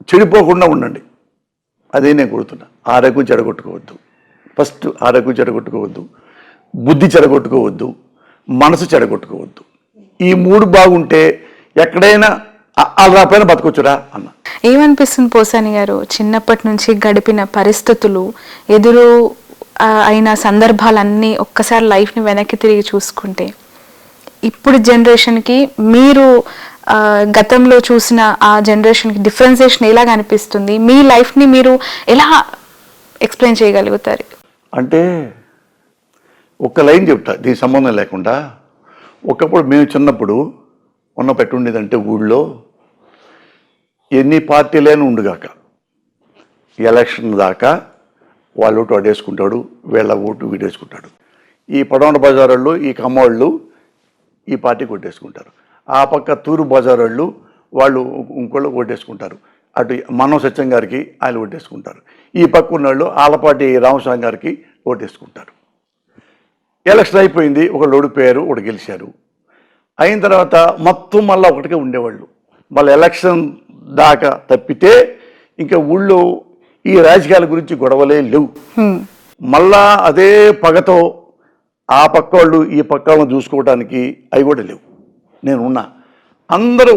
చెడిపోకుండా ఉండండి, అదే నేను కోరుతున్నా. ఆరోగ్యం చెడగొట్టుకోవద్దు, ఫస్ట్ ఆరోగ్యం చెడగొట్టుకోవద్దు, బుద్ధి చెడగొట్టుకోవద్దు, మనసు చెడగొట్టుకోవద్దు. ఈ 3 బాగుంటే ఎక్కడైనా పైన బతకొచ్చురా అన్న. ఏమనిపిస్తుంది పోసాని గారు, చిన్నప్పటి నుంచి గడిపిన పరిస్థితులు, ఎదురు అయిన సందర్భాలన్నీ ఒక్కసారి లైఫ్ని వెనక్కి తిరిగి చూసుకుంటే ఇప్పుడు జనరేషన్కి మీరు గతంలో చూసిన ఆ జనరేషన్కి డిఫరెన్సియేషన్ ఎలాగ అనిపిస్తుంది? మీ లైఫ్ని మీరు ఎలా ఎక్స్ప్లెయిన్ చేయగలుగుతారు? అంటే ఒక లైన్ చెప్తా, దీని సంబంధం లేకుండా. ఒకప్పుడు మేము చిన్నప్పుడు ఉన్న పెట్టుండేదంటే ఊళ్ళో ఎన్ని పార్టీలైనా ఉండుగాక ఎలక్షన్ దాకా వాళ్ళ ఓటు వాడేసుకుంటాడు, వీళ్ళ ఓటు వీడేసుకుంటాడు. ఈ పడవన బజార్ వాళ్ళు, ఈ కమ్మవాళ్ళు ఈ పార్టీ కొట్టేసుకుంటారు. ఆ పక్క తూరు బజార్ వాళ్ళు ఇంకోళ్ళు ఓటేసుకుంటారు. అటు మనం సత్యం గారికి ఆయన ఓటేసుకుంటారు. ఈ పక్క ఉన్నవాళ్ళు ఆలపాటి రామస్వామి గారికి ఓటేసుకుంటారు. ఎలక్షన్ అయిపోయింది, ఒకళ్ళు ఓడిపోయారు, ఒకటి గెలిచారు. అయిన తర్వాత మొత్తం మళ్ళీ ఒకటిగా ఉండేవాళ్ళు. మళ్ళీ ఎలక్షన్ దాకా తప్పితే ఇంకా ఊళ్ళో ఈ రాజకీయాల గురించి గొడవలే లేవు. మళ్ళా అదే పగతో ఆ పక్క వాళ్ళు ఈ పక్క వాళ్ళని చూసుకోవడానికి అవి కూడా లేవు. నేను ఉన్నా, అందరూ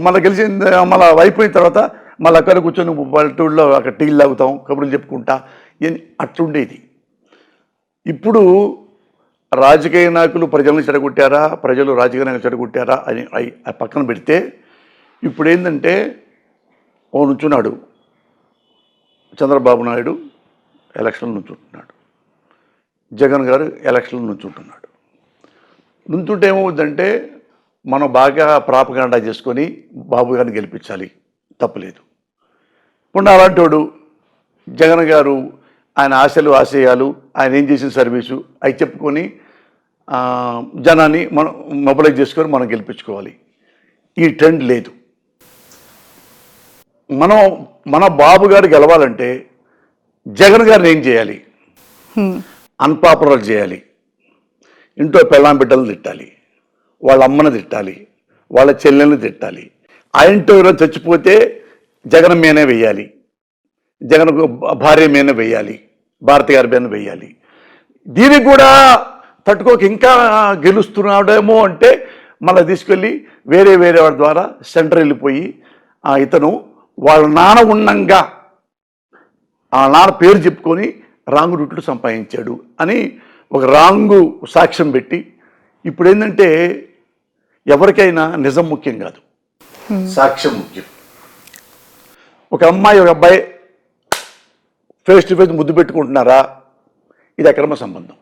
మళ్ళీ గెలిచి మళ్ళీ అయిపోయిన తర్వాత మళ్ళీ అక్కడ కూర్చొని పల్లెటూళ్ళలో అక్కడ టీలు తాగుతాం, కబుర్లు చెప్పుకుంటా, అట్లుండేది. ఇప్పుడు రాజకీయ నాయకులు ప్రజలను చెడగొట్టారా, ప్రజలు రాజకీయ నాయకులు చెడగొట్టారా అని పక్కన పెడితే ఇప్పుడు ఏంటంటే ఓ నుంచున్నాడు చంద్రబాబు నాయుడు ఎలక్షన్లు నుంచుంటున్నాడు, జగన్ గారు ఎలక్షన్లు నుంచుంటున్నాడు. నుంచుంటే ఏమవుతుందంటే మనం బాగా ప్రాపగాండా చేసుకొని బాబు గారిని గెలిపించాలి, తప్పలేదు. ఇప్పుడు అలాంటి వాడు జగన్ గారు ఆయన ఆశలు ఆశయాలు, ఆయన ఏం చేసిన సర్వీసు అవి చెప్పుకొని జనాన్ని మనం మొబిలైజ్ చేసుకొని మనం గెలిపించుకోవాలి. ఈ ట్రెండ్ లేదు. మన బాబు గారు గెలవాలంటే జగన్ గారిని ఏం చేయాలి? అన్పాపులర్ చేయాలి, ఇంట్లో పెళ్ళాం బిడ్డలు తిట్టాలి, వాళ్ళ అమ్మని తిట్టాలి, వాళ్ళ చెల్లెల్ని తిట్టాలి. ఆయనతో ఎవరైనా చచ్చిపోతే జగన్ మీనే వెయ్యాలి, జగన్ భార్య మీనే వెయ్యాలి, భారతి గారి మీద వెయ్యాలి. దీనికి కూడా తట్టుకోక ఇంకా గెలుస్తున్నాడేమో అంటే మళ్ళీ తీసుకెళ్ళి వేరే వాడి ద్వారా సెంటర్ వెళ్ళిపోయి ఇతను వాళ్ళ నాన్న ఉండంగా ఆ నాన్న పేరు చెప్పుకొని రాంగు రూట్లు సంపాదించాడు అని ఒక రాంగు సాక్ష్యం పెట్టి, ఇప్పుడు ఏంటంటే ఎవరికైనా నిజం ముఖ్యం కాదు, సాక్ష్యం ముఖ్యం. ఒక అమ్మాయి ఒక అబ్బాయి ఫేస్ టు ఫేస్ ముద్దు పెట్టుకుంటున్నారా, ఇది అక్రమ సంబంధం.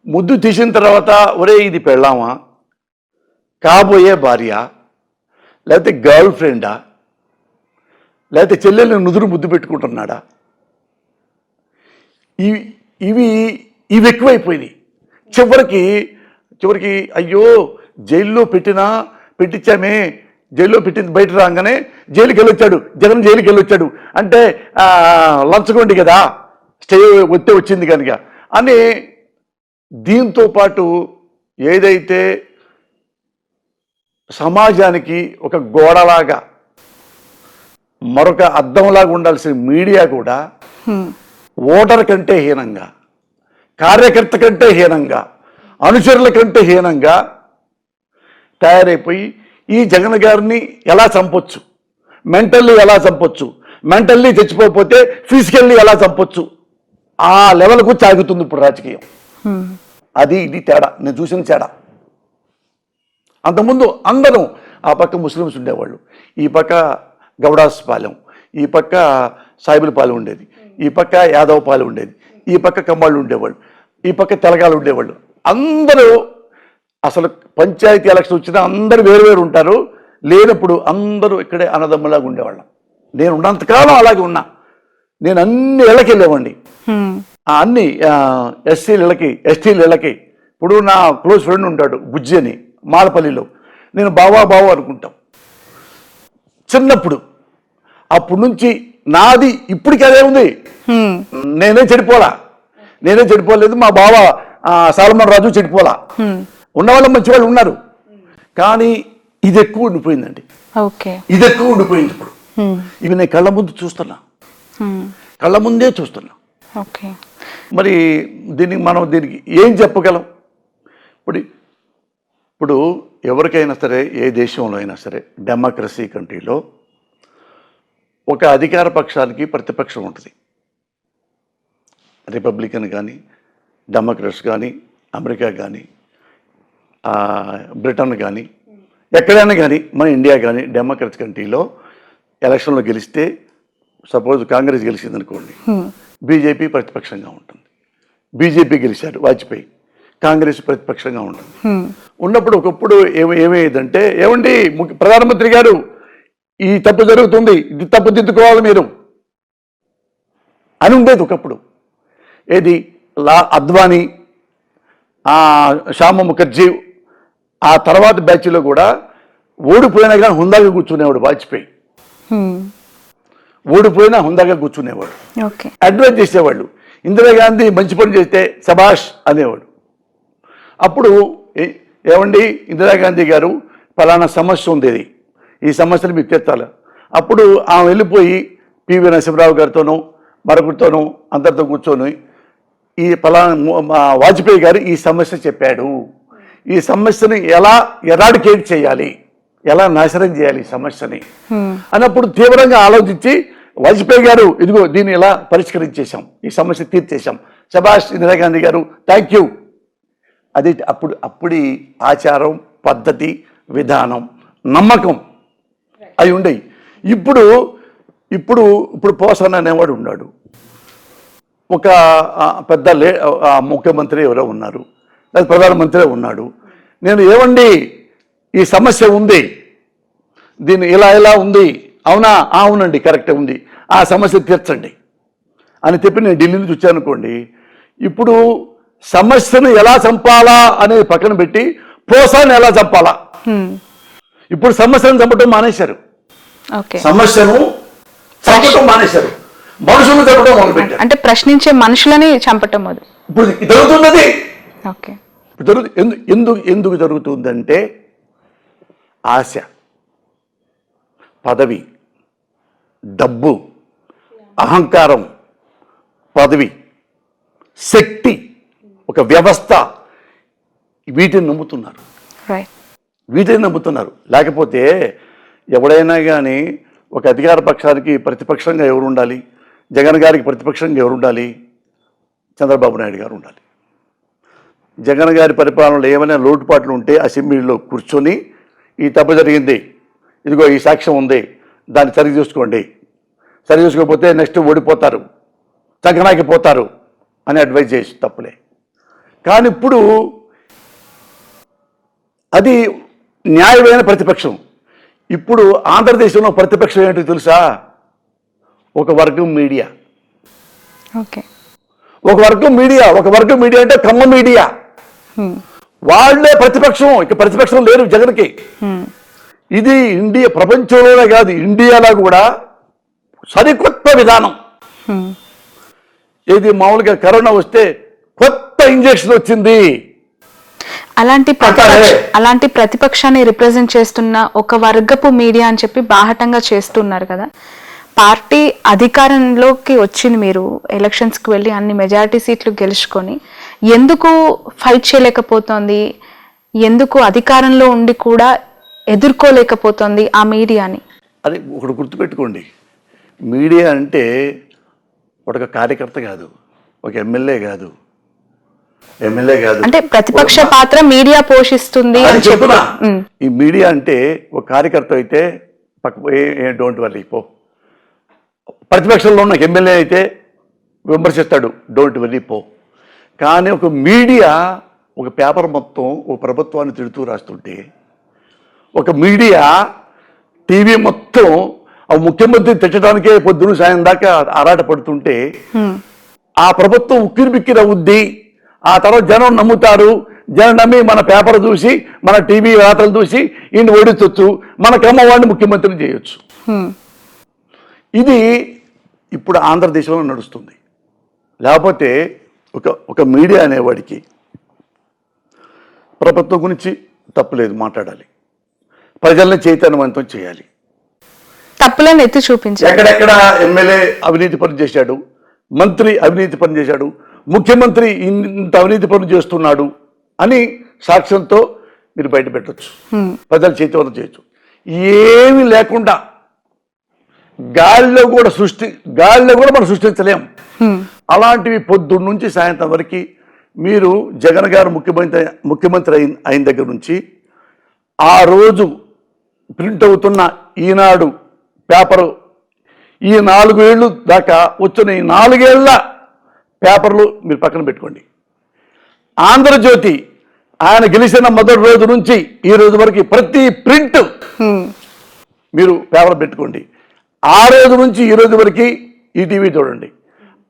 ముద్దు తీసిన తర్వాత ఒరే ఇది పెళ్ళామా, కాబోయే భార్య, లేకపోతే గర్ల్ ఫ్రెండా, లేకపోతే చెల్లెల్ని నుదురు ముద్దు పెట్టుకుంటున్నాడా, ఇవి ఎక్కువైపోయినాయి. చివరికి అయ్యో జైల్లో పెట్టించామే, జైల్లో పెట్టింది బయట రాగానే జైలుకి వెళ్ళొచ్చాడు, జగన్ జైలుకి వెళ్ళొచ్చాడు అంటే లంచగొండి కదా, స్టే వచ్చింది కనుక అని. దీంతో పాటు ఏదైతే సమాజానికి ఒక గోడలాగా మరొక అద్దంలాగా ఉండాల్సిన మీడియా కూడా ఓటర్ కంటే హీనంగా, కార్యకర్త కంటే హీనంగా, అనుచరుల కంటే హీనంగా తయారైపోయి ఈ జగన్ గారిని ఎలా చంపొచ్చు, మెంటల్లీ ఎలా చంపొచ్చు, మెంటల్లీ చచ్చిపోతే ఫిజికల్లీ ఎలా చంపొచ్చు, ఆ లెవెల్కు సాగుతుంది ఇప్పుడు రాజకీయం. అది ఇది తేడా, నేను చూసిన తేడా. అంతకుముందు అందరూ ఆ పక్క ముస్లిమ్స్ ఉండేవాళ్ళు, ఈ పక్క గౌడాస్ పాలెం, ఈ పక్క సాయిబుల పాలెం ఉండేది, ఈ పక్క యాదవ్ పాలెం ఉండేది, ఈ పక్క కమ్మాళ్ళు ఉండేవాళ్ళు, ఈ పక్క తెలగాలు ఉండేవాళ్ళు. అందరూ అసలు పంచాయతీ ఎలక్షన్ వచ్చినా అందరూ వేరు ఉంటారు, లేనప్పుడు అందరూ ఇక్కడే అన్నదమ్ములాగా ఉండేవాళ్ళం. నేను ఉన్నంతకాలం అలాగే ఉన్నా. నేను అన్ని ఇళ్ళకి వెళ్ళేవాడిని, అన్ని ఎస్సీల ఇళ్ళకి, ఎస్టీల ఇళ్ళకి. ఇప్పుడు నా క్లోజ్ ఫ్రెండ్ ఉంటాడు బుజ్జి అని మాలపల్లిలో, నేను బావా అనుకుంటాం చిన్నప్పుడు. అప్పటి నుంచి నాది ఇప్పటికి అదే ఉంది. నేనేం చెడిపోలేదు, మా బావ సాలమన్ రాజు చెడిపోలా. ఉన్నవాళ్ళు మంచి వాళ్ళు ఉన్నారు, కానీ ఇది ఎక్కువ ఉండిపోయిందండి. ఇది ఎక్కువ ఉండిపోయింది ఇప్పుడు. ఇవి నేను కళ్ళ ముందు చూస్తున్నా, కళ్ళ ముందే చూస్తున్నా. ఓకే, మరి దీనికి ఏం చెప్పగలం? ఇప్పుడు ఎవరికైనా సరే, ఏ దేశంలో అయినా సరే, డెమోక్రసీ కంట్రీలో ఒక అధికార పక్షానికి ప్రతిపక్షం ఉంటుంది. రిపబ్లికన్ కానీ, డెమోక్రట్స్ కానీ, అమెరికా కానీ, బ్రిటన్ కానీ, ఎక్కడైనా కానీ, మన ఇండియా కానీ, డెమోక్రట్స్ కంట్రీలో ఎలక్షన్లో గెలిస్తే, సపోజ్ కాంగ్రెస్ గెలిచింది అనుకోండి, బీజేపీ ప్రతిపక్షంగా ఉంటుంది. బీజేపీ గెలిచారు వాజ్పేయి, కాంగ్రెస్ ప్రతిపక్షంగా ఉంటుంది. ఉన్నప్పుడు ఒకప్పుడు ఏమయ్యేదంటే, ఏమండి ప్రధానమంత్రి గారు ఈ తప్పు జరుగుతుంది, ఇది తప్పు దిద్దుకోవాలి మీరు అని ఉండేది ఒకప్పుడు. ఏది అద్వానీ, శ్యామ ముఖర్జీ, ఆ తర్వాత బ్యాచ్లో కూడా ఓడిపోయినా కానీ హుందాగా కూర్చునేవాడు వాజ్పేయి. ఓడిపోయినా హుందాగా కూర్చునేవాడు, అడ్వైజ్ చేసేవాళ్ళు. ఇందిరాగాంధీ మంచి పని చేస్తే శబాష్ అనేవాడు. అప్పుడు ఏమండి ఇందిరాగాంధీ గారు ఫలానా సమస్య ఉండేది, ఈ సమస్యను మీకు తెచ్చాలి. అప్పుడు ఆమె వెళ్ళిపోయి పివి నరసింహరావు గారితోనూ మరొకరితోనూ అందరితో కూర్చొని ఈ ఫలానా వాజ్పేయి గారు ఈ సమస్య చెప్పాడు, ఈ సమస్యని ఎలా ఎరాడికేట్ చేయాలి, ఎలా నాశనం చేయాలి ఈ సమస్యని అన్నప్పుడు తీవ్రంగా ఆలోచించి వాజ్పేయి గారు ఇదిగో దీన్ని ఎలా పరిష్కరించేశాం, ఈ సమస్య తీర్చేశాం, శభాష్ ఇందిరాగాంధీ గారు, థ్యాంక్ యూ. అది అప్పుడి ఆచారం, పద్ధతి, విధానం, నమ్మకం అవి ఉండేవి. ఇప్పుడు ఇప్పుడు ఇప్పుడు పోసాన అనేవాడు ఉన్నాడు, ఒక పెద్ద ముఖ్యమంత్రి ఎవరో ఉన్నారు, లేదా ప్రధానమంత్రి ఉన్నాడు. నేను ఏమండి ఈ సమస్య ఉంది, దీన్ని ఇలా ఉంది, అవునా, అవునండి కరెక్టే ఉంది, ఆ సమస్య తీర్చండి అని చెప్పి నేను ఢిల్లీ నుంచి వచ్చానుకోండి. ఇప్పుడు సమస్యను ఎలా చంపాలా అనేది పక్కన పెట్టి పోసాన్ని ఎలా చంపాలా, ఇప్పుడు సమస్యను చంపటం మానేశారు, సమస్యను చంపటం మానేశారు, మనుషులను చంపటం మొదలుపెట్టారు. అంటే ప్రశ్నించే మనుషులని చంపటం అది ఇప్పుడు జరుగుతున్నది. ఎందుకు జరుగుతుందంటే ఆశ, పదవి, డబ్బు, అహంకారం, పదవి, శక్తి, ఒక వ్యవస్థ, వీటిని నమ్ముతున్నారు. లేకపోతే ఎవడైనా కానీ ఒక అధికార పక్షానికి ప్రతిపక్షంగా ఎవరు ఉండాలి? జగన్ గారికి ప్రతిపక్షంగా ఎవరు ఉండాలి? చంద్రబాబు నాయుడు గారు ఉండాలి. జగన్ గారి పరిపాలనలో ఏమైనా లోటుపాట్లు ఉంటే అసెంబ్లీలో కూర్చొని ఈ తప్పు జరిగింది, ఇదిగో ఈ సాక్ష్యం ఉంది, దాన్ని సరి చేసుకోండి, సరి చేసుకోకపోతే నెక్స్ట్ ఓడిపోతారు, చంకనాకి పోతారు అని అడ్వైజ్ చేసి తప్పులే. కానీ ఇప్పుడు అది న్యాయమైన ప్రతిపక్షం. ఇప్పుడు ఆంధ్రదేశంలో ప్రతిపక్షం ఏంటో తెలుసా? ఒక వర్గం మీడియా. ఒక వర్గం మీడియా అంటే కమ్మ మీడియా, వాళ్ళే ప్రతిపక్షం. ఇక ప్రతిపక్షం లేరు జగన్కి. ఇది ఇండియా, ప్రపంచంలోనే కాదు ఇండియాలో కూడా సరికొత్త విధానం. ఏది మామూలుగా కరోనా వస్తే కొత్త ఇంజెక్షన్ వచ్చింది, అలాంటి ప్రతిపక్షాన్ని రిప్రజెంట్ చేస్తున్న ఒక వర్గపు మీడియా అని చెప్పి బాహటంగా చేస్తున్నారు కదా. పార్టీ అధికారంలోకి వచ్చింది, మీరు ఎలక్షన్స్కి వెళ్ళి అన్ని మెజారిటీ సీట్లు గెలుచుకొని ఎందుకు ఫైట్ చేయలేకపోతుంది? ఎందుకు అధికారంలో ఉండి కూడా ఎదుర్కోలేకపోతుంది ఆ మీడియాని? అది ఒకటి గుర్తుపెట్టుకోండి, మీడియా అంటే ఒక కార్యకర్త కాదు, ఒక ఎమ్మెల్యే కాదు, అంటే ప్రతిపక్ష పాత్ర మీడియా పోషిస్తుంది అని చెప్తున్నా. ఈ మీడియా అంటే ఒక కార్యకర్త అయితే పక్క డోంట్ వర్రీ పో, ప్రతిపక్షంలో ఉన్న ఎమ్మెల్యే అయితే విమర్శిస్తాడు, డోంట్ వర్రీ పో. కానీ ఒక మీడియా, ఒక పేపర్ మొత్తం ఒక ప్రభుత్వాన్ని తిడుతూ రాస్తుంటే, ఒక మీడియా టీవీ మొత్తం ఆ ముఖ్యమంత్రి తిట్టడానికే పొద్దున సాయం దాకా ఆరాట పడుతుంటే ఆ ప్రభుత్వం ఉక్కిరి బిక్కిరి అవుద్ది. ఆ తర్వాత జనం నమ్ముతారు, జనం నమ్మి మన పేపర్ చూసి, మన టీవీ వార్తలు చూసి ఈయన ఓడించవచ్చు, మనకేమో వాడిని ముఖ్యమంత్రిని చేయొచ్చు. ఇది ఇప్పుడు ఆంధ్రదేశంలో నడుస్తుంది. లేకపోతే ఒక మీడియా అనేవాడికి ప్రభుత్వం గురించి తప్పులేదు మాట్లాడాలి, ప్రజల్ని చైతన్యవంతం చేయాలి, తప్పులను ఎత్తి చూపించారు. ఎక్కడెక్కడ ఎమ్మెల్యే అవినీతి పని చేశాడు, మంత్రి అవినీతి పని చేశాడు, ముఖ్యమంత్రి ఇంత అవినీతి పనులు చేస్తున్నాడు అని సాక్ష్యంతో మీరు బయట పెట్టచ్చు, ప్రజల చేతివరం చేయొచ్చు. ఏమీ లేకుండా గాలిలో కూడా మనం సృష్టించలేం. అలాంటివి పొద్దున్న నుంచి సాయంత్రం వరకు మీరు జగన్ గారు ముఖ్యమంత్రి అయిన దగ్గర నుంచి ఆ రోజు ప్రింట్ అవుతున్న ఈనాడు పేపరు, ఈ 4 ఏళ్ళు దాకా వచ్చిన ఈ 4 ఏళ్ల పేపర్లు మీరు పక్కన పెట్టుకోండి. ఆంధ్రజ్యోతి ఆయన గెలిచిన మొదటి రోజు నుంచి ఈ రోజు వరకు ప్రతి ప్రింట్ మీరు పేపర్ పెట్టుకోండి. ఆ రోజు నుంచి ఈ రోజు వరకు ఈటీవీ చూడండి,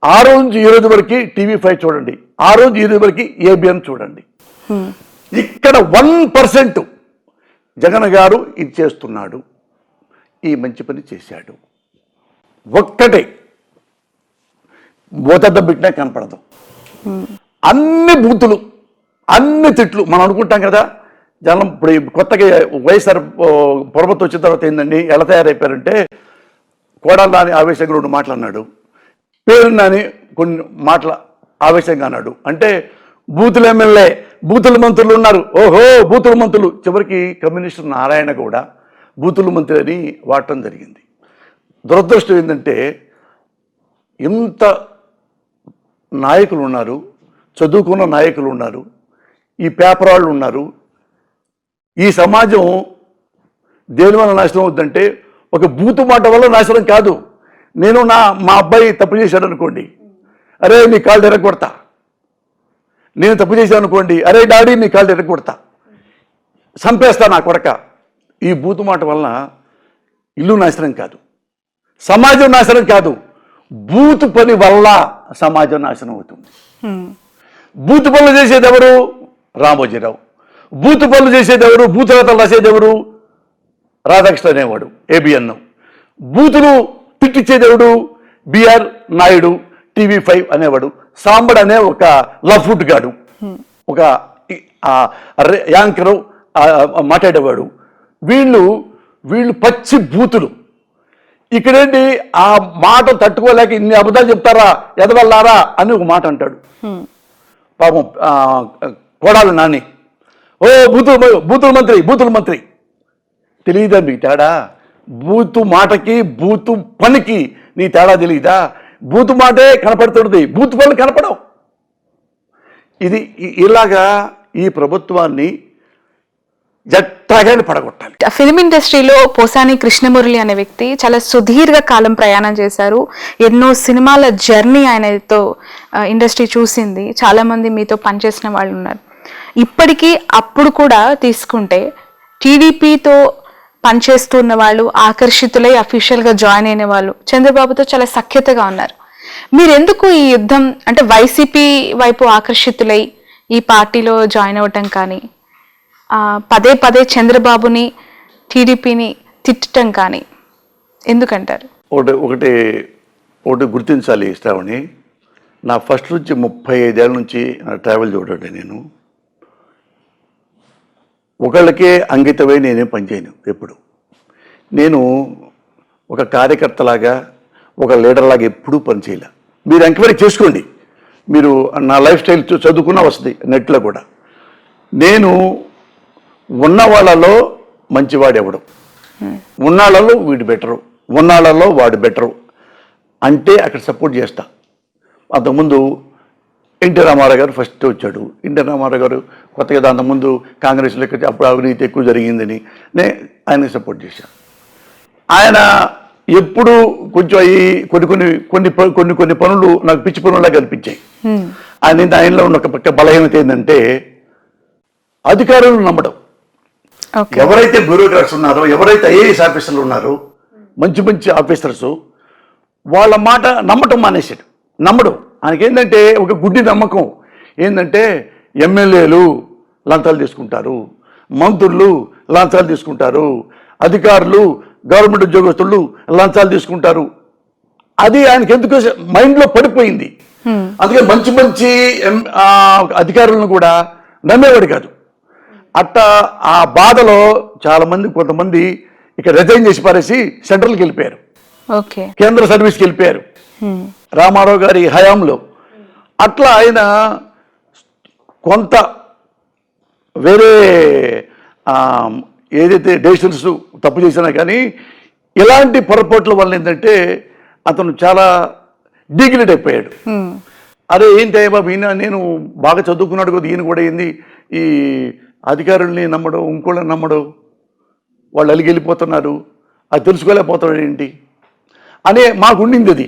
ఆ రోజు నుంచి ఈ రోజు వరకు TV5 చూడండి, ఆ రోజు ఈ రోజు వరకు ABN చూడండి. ఇక్కడ 1% జగన్ గారు ఇది చేస్తున్నాడు, ఈ మంచి పని చేశాడు, ఒక్కటే బోతద్దబిట్టినా కనపడదు. అన్ని బూతులు, అన్ని తిట్లు. మనం అనుకుంటాం కదా జనం ఇప్పుడు కొత్తగా వైఎస్ఆర్ ప్రభుత్వం వచ్చిన తర్వాత ఏందండి ఎలా తయారైపోయారంటే, కోడలు నాని ఆవేశంగా 2 మాటలు అన్నాడు, పేరు నాని కొన్ని మాటల ఆవేశంగా అన్నాడు. అంటే బూతుల ఎమ్మెల్యే, బూతుల మంత్రులు ఉన్నారు, ఓహో బూతుల మంత్రులు. చివరికి కమ్యూనిస్టు నారాయణ కూడా బూతుల మంత్రి అని వాడటం జరిగింది. దురదృష్టం ఏంటంటే ఇంత నాయకులు ఉన్నారు, చదువుకున్న నాయకులు ఉన్నారు, ఈ పేపర్ వాళ్ళు ఉన్నారు. ఈ సమాజం దేని వల్ల నాశనం అవుతుందంటే ఒక బూతు మాట వల్ల నాశనం కాదు. నేను మా అబ్బాయి తప్పు చేశాడు అనుకోండి, అరే నీ కాళ్ళు ఎరగొడతా. నేను తప్పు చేశాను అనుకోండి, అరే డాడీ నీ కాళ్ళు ఎరగొడతా, చంపేస్తా నా కొడక. ఈ బూతు మాట వలన ఇల్లు నాశనం కాదు, సమాజం నాశనం కాదు, బూతు పని వల్ల సమాజం నాశనం అవుతుంది. బూతు పనులు చేసేది ఎవరు? రామోజీరావు. బూతు పనులు చేసేది ఎవరు? బూతులతలు రాసేది ఎవరు? రాధాకృష్ణ అనేవాడు, ABN. బూతులు తిట్టించేది ఎవడు? BR నాయుడు, TV5 అనేవాడు. సాంబడ్ అనే ఒక లఫ్ట్ గాడు, ఒక యాంకరు మాట్లాడేవాడు. వీళ్ళు పచ్చి బూతులు. ఇక్కడేంటి ఆ మాట తట్టుకోలేక ఇన్ని అబద్ధాలు చెప్తారా ఎదవల్లారా అని ఒక మాట అంటాడు పాపం కోడాలి నాని. ఓ బూతుల మంత్రి తెలియదా మీకు తేడా? బూతు మాటకి బూతు పనికి నీ తేడా తెలియదా? బూతు మాటే కనపడుతుంది, బూతు పనులు కనపడవు. ఇది ఇలాగా ఈ ప్రభుత్వాన్ని ఎట్టాగానే పడగొట్టాలి. ఫిల్మ్ ఇండస్ట్రీలో పోసాని కృష్ణమురళి అనే వ్యక్తి చాలా సుదీర్ఘ కాలం ప్రయాణం చేశారు. ఎన్నో సినిమాల జర్నీ ఆయనతో ఇండస్ట్రీ చూసింది. చాలా మంది మీతో పనిచేసిన వాళ్ళు ఉన్నారు. ఇప్పటికీ అప్పుడు కూడా తీసుకుంటే టీడీపీతో పనిచేస్తున్న వాళ్ళు ఆకర్షితులై అఫీషియల్గా జాయిన్ అయిన వాళ్ళు చంద్రబాబుతో చాలా సఖ్యతగా ఉన్నారు. మీరెందుకు ఈ యుద్ధం అంటే వైసీపీ వైపు ఆకర్షితులై ఈ పార్టీలో జాయిన్ అవ్వటం కానీ, పదే పదే చంద్రబాబుని టీడీపీని తిట్టడం కానీ ఎందుకంటారు? ఒకటి గుర్తించాలి శ్రావణి, నా ఫస్ట్ నుంచి 35 ఏళ్ళ నుంచి నా ట్రావెల్ చూడండి. నేను ఒకళ్ళకే అంకితమై నేనేం పనిచేయను. ఎప్పుడు నేను ఒక కార్యకర్తలాగా ఒక లీడర్లాగా ఎప్పుడూ పనిచేయలే. మీరు ఎంక్వైరీ చేసుకోండి, మీరు నా లైఫ్ స్టైల్ చదువుకున్న వస్తుంది నెట్లో కూడా. నేను ఉన్న వాళ్ళలో మంచివాడు ఎవడు, ఉన్నాళ్ళలో వీడు బెటరు, ఉన్నాళ్ళలో వాడు బెటరు అంటే అక్కడ సపోర్ట్ చేస్తా. అంతకుముందు ఎన్టీ రామారావు గారు ఫస్ట్ వచ్చాడు. ఎన్టీ రామారావు గారు కొత్తగా అంతకుముందు కాంగ్రెస్లో అప్పుడు అవినీతి ఎక్కువ జరిగిందని ఆయనకి సపోర్ట్ చేశాను. ఆయన ఎప్పుడు కొంచెం కొన్ని పనులు నాకు పిచ్చి పనుల్లా కనిపించాయి. ఆయనలో ఉన్న ఒక పక్క బలహీనత ఏంటంటే అధికారులను నమ్మడం. ఎవరైతే బ్యూరోక్రాట్స్ ఉన్నారో, ఎవరైతే IAS ఆఫీసర్లు ఉన్నారో, మంచి ఆఫీసర్స్, వాళ్ళ మాట నమ్మటం మానేశాడు. నమ్మడం ఆయనకేంటంటే ఒక గుడ్డి నమ్మకం ఏంటంటే ఎమ్మెల్యేలు లంచాలు తీసుకుంటారు, మంత్రులు లంచాలు తీసుకుంటారు, అధికారులు గవర్నమెంట్ ఉద్యోగస్తులు లంచాలు తీసుకుంటారు. అది ఆయనకి ఎందుకు మైండ్లో పడిపోయింది. అందుకే మంచి అధికారులను కూడా నమ్మేవాడు కాదు. అట్టా ఆ బాధలో కొంతమంది ఇక రిజైన్ చేసి పారేసి సెంట్రల్కి వెళ్ళిపోయారు, ఓకే. కేంద్ర సర్వీస్కి వెళ్ళిపోయారు రామారావు గారి హయాంలో. అట్లా ఆయన కొంత వేరే ఏదైతే డెసిషన్స్ తప్పు చేసినా కానీ ఇలాంటి పొరపాట్ల వల్ల ఏంటంటే అతను చాలా డిగ్రేడ్ అయిపోయాడు. అరే ఏంటి బాబు ఈయన, నేను బాగా చదువుకున్నాడు కదా, ఈయన కూడా ఏంది ఈ అధికారుల్ని నమ్మడం, ఇంకోళ్ళని నమ్మడం, వాళ్ళు అలిగి వెళ్ళిపోతున్నారు, అది తెలుసుకోలేకపోతున్నాడు ఏంటి అనే మాకు ఉండింది అది.